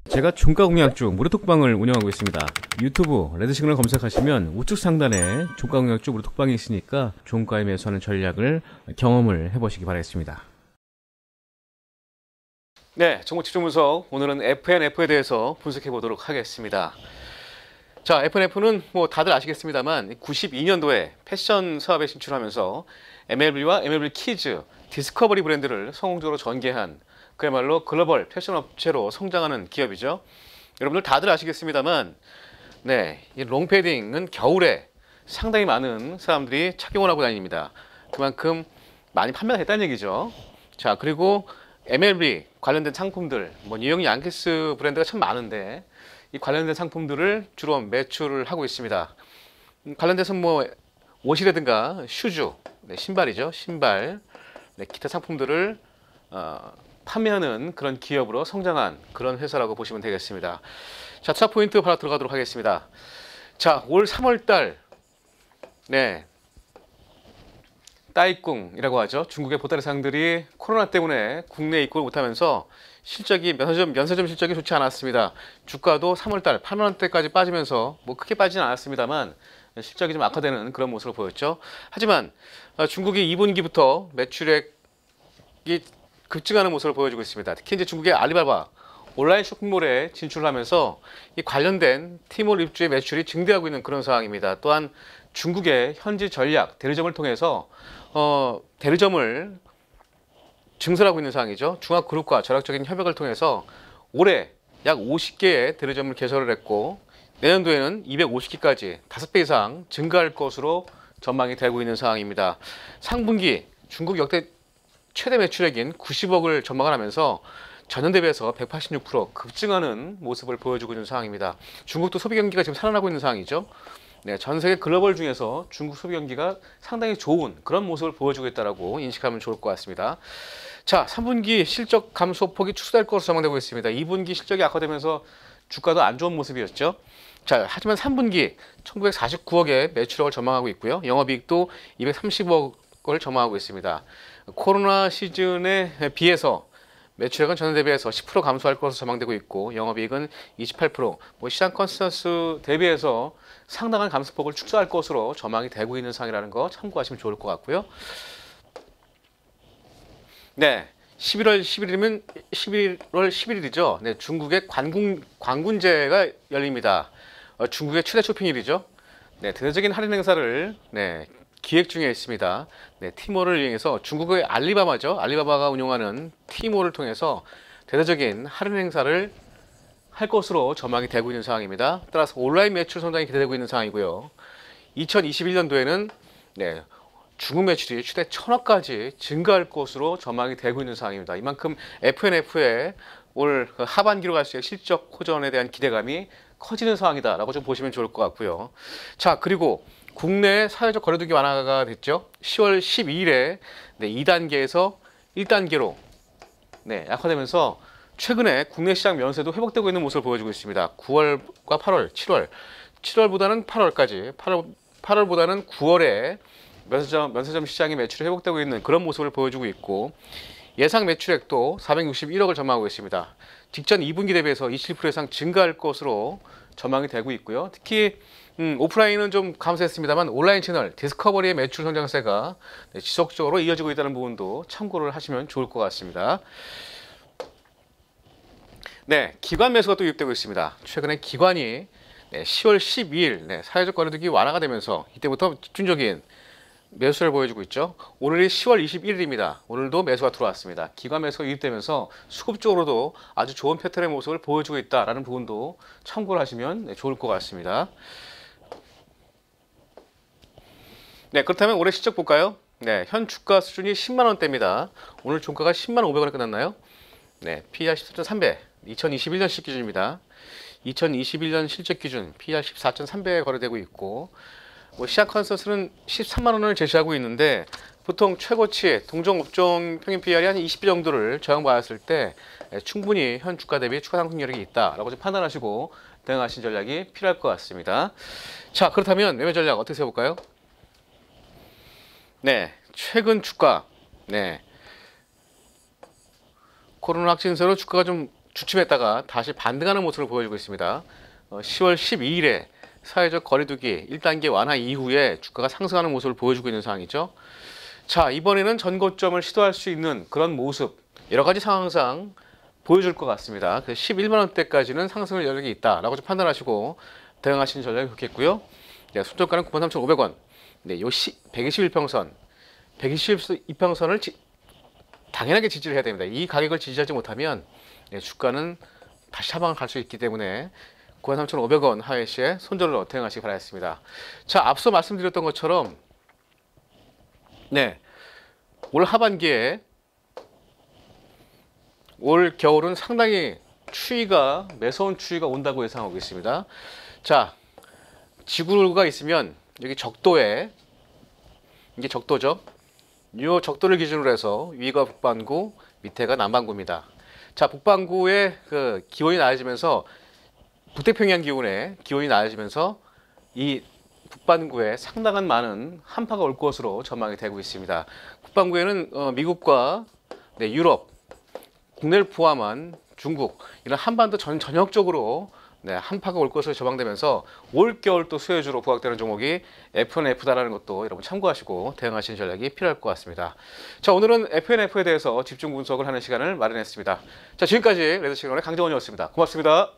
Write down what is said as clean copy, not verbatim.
제가 종가공약주 무료톡방을 운영하고 있습니다. 유튜브 레드시그널 검색하시면 우측 상단에 종가공약주 무료톡방이 있으니까 종가에 매수하는 전략을 경험을 해보시기 바라겠습니다. 네, 종목 집중 분석. 오늘은 FNF에 대해서 분석해 보도록 하겠습니다. 자, FNF는 뭐 다들 아시겠습니다만 92년도에 패션 사업에 진출하면서 MLB와 MLB 키즈, 디스커버리 브랜드를 성공적으로 전개한 그야말로 글로벌 패션 업체로 성장하는 기업이죠. 여러분들 다들 아시겠습니다만 네, 이 롱패딩은 겨울에 상당히 많은 사람들이 착용을 하고 다닙니다. 그만큼 많이 판매가 됐다는 얘기죠. 자, 그리고 MLB 관련된 상품들, 뭐 뉴욕 양키스 브랜드가 참 많은데 이 관련된 상품들을 주로 매출을 하고 있습니다. 관련돼서 뭐 옷이라든가 슈즈, 네, 신발이죠. 신발, 네, 기타 상품들을 판매하는 그런 기업으로 성장한 그런 회사라고 보시면 되겠습니다. 자, 투자 포인트 바로 들어가도록 하겠습니다. 자, 올 3월달 네, 따이꿍이라고 하죠. 중국의 보따리 상들이 코로나 때문에 국내에 입국을 못하면서 실적이 면세점 실적이 좋지 않았습니다. 주가도 3월달 8만 원대까지 빠지면서 뭐 크게 빠지진 않았습니다만 실적이 좀 악화되는 그런 모습을 보였죠. 하지만 중국이 2분기부터 매출액이 급증하는 모습을 보여주고 있습니다. 특히 이제 중국의 알리바바 온라인 쇼핑몰에 진출하면서 이 관련된 티몰 입주의 매출이 증대하고 있는 그런 상황입니다. 또한 중국의 현지 전략 대리점을 통해서 대리점을 증설하고 있는 상황이죠. 중화그룹과 전략적인 협약을 통해서 올해 약 50개의 대리점을 개설을 했고 내년도에는 250개까지 5배 이상 증가할 것으로 전망이 되고 있는 상황입니다. 상분기 중국 역대 최대 매출액인 90억을 전망을 하면서 전년 대비해서 186% 급증하는 모습을 보여주고 있는 상황입니다. 중국도 소비 경기가 지금 살아나고 있는 상황이죠. 네, 전 세계 글로벌 중에서 중국 소비 경기가 상당히 좋은 그런 모습을 보여주고 있다고 인식하면 좋을 것 같습니다. 자, 3분기 실적 감소폭이 축소될 것으로 전망되고 있습니다. 2분기 실적이 악화되면서 주가도 안 좋은 모습이었죠. 자, 하지만 3분기 1949억의 매출액을 전망하고 있고요. 영업이익도 230억을 전망하고 있습니다. 코로나 시즌에 비해서 매출액은 전년 대비해서 10% 감소할 것으로 전망되고 있고 영업이익은 28%, 뭐 시장 컨센서스 대비해서 상당한 감소폭을 축소할 것으로 전망이 되고 있는 상황이라는 거 참고하시면 좋을 것 같고요. 네, 11월 11일이죠. 네, 중국의 관군제가 열립니다. 중국의 최대 쇼핑일이죠. 네, 대대적인 할인 행사를 기획 중에 있습니다. 네, 티몰을 이용해서 중국의 알리바바죠. 알리바바가 운영하는 티몰을 통해서 대대적인 할인 행사를 할 것으로 전망이 되고 있는 상황입니다. 따라서 온라인 매출 성장이 기대되고 있는 상황이고요. 2021년도에는 중국 매출이 최대 1000억까지 증가할 것으로 전망이 되고 있는 상황입니다. 이만큼 FNF의 올 하반기로 갈수록 실적 호전에 대한 기대감이 커지는 상황이다라고 좀 보시면 좋을 것 같고요. 자, 그리고 국내 사회적 거리두기 완화가 됐죠. 10월 12일에 2단계에서 1단계로 약화되면서 최근에 국내 시장 면세도 회복되고 있는 모습을 보여주고 있습니다. 9월과 8월, 7월보다는 8월까지, 8월보다는 9월에 면세점 시장의 매출이 회복되고 있는 그런 모습을 보여주고 있고 예상 매출액도 461억을 전망하고 있습니다. 직전 2분기 대비해서 27% 이상 증가할 것으로 전망이 되고 있고요. 특히 오프라인은 좀 감소했습니다만 온라인 채널 디스커버리의 매출 성장세가 지속적으로 이어지고 있다는 부분도 참고를 하시면 좋을 것 같습니다. 네, 기관 매수가 또 유입되고 있습니다. 최근에 기관이 10월 12일 사회적 거리두기 완화가 되면서 이때부터 집중적인 매수를 보여주고 있죠. 오늘이 10월 21일입니다. 오늘도 매수가 들어왔습니다. 기관 매수가 유입되면서 수급적으로도 아주 좋은 패턴의 모습을 보여주고 있다는 부분도 참고를 하시면 좋을 것 같습니다. 네, 그렇다면 올해 실적 볼까요? 네, 현 주가 수준이 10만 원대입니다. 오늘 종가가 10만 500원에 끝났나요? 네, PER 14.3배, 2021년 실적 기준입니다. 2021년 실적 기준 PER 14.3배에 거래되고 있고 시장 컨센서스는 13만 원을 제시하고 있는데 보통 최고치 동종 업종 평균 PER이 한 20배 정도를 저항받았을 때 충분히 현 주가 대비 추가 상승력이 있다라고 좀 판단하시고 대응하신 전략이 필요할 것 같습니다. 자, 그렇다면 매매 전략 어떻게 세워볼까요? 네, 최근 주가. 네, 코로나 확진세로 주가가 좀 주춤했다가 다시 반등하는 모습을 보여주고 있습니다. 10월 12일에 사회적 거리두기 1단계 완화 이후에 주가가 상승하는 모습을 보여주고 있는 상황이죠. 자, 이번에는 전고점을 시도할 수 있는 그런 모습, 여러 가지 상황상 보여줄 것 같습니다. 그 11만 원대까지는 상승을 여력이 있다라고 좀 판단하시고 대응하시는 전략이 좋겠고요. 네, 손절가는 93,500원. 네, 요 121평선, 122평선을 당연하게 지지를 해야 됩니다. 이 가격을 지지하지 못하면 주가는 다시 하방을 갈 수 있기 때문에 93,500원 하회 시에 손절을 대응하시기 바라겠습니다. 자, 앞서 말씀드렸던 것처럼 올 하반기에 올 겨울은 상당히 매서운 추위가 온다고 예상하고 있습니다. 자, 지구가 있으면 여기 적도에, 이게 적도죠. 이 적도를 기준으로 해서 위가 북반구, 밑에가 남반구입니다. 자, 북반구의 그 기온이 낮아지면서 북태평양 기온이 낮아지면서 이 북반구에 상당한 많은 한파가 올 것으로 전망이 되고 있습니다. 북반구에는 미국과 유럽, 국내를 포함한 중국 이런 한반도 전역적으로 한파가 올 것으로 전망되면서 올겨울 또 수혜주로 부각되는 종목이 FNF다라는 것도 여러분 참고하시고 대응하시는 전략이 필요할 것 같습니다. 자, 오늘은 FNF에 대해서 집중 분석을 하는 시간을 마련했습니다. 자, 지금까지 레드시그널의 강정원이었습니다. 고맙습니다.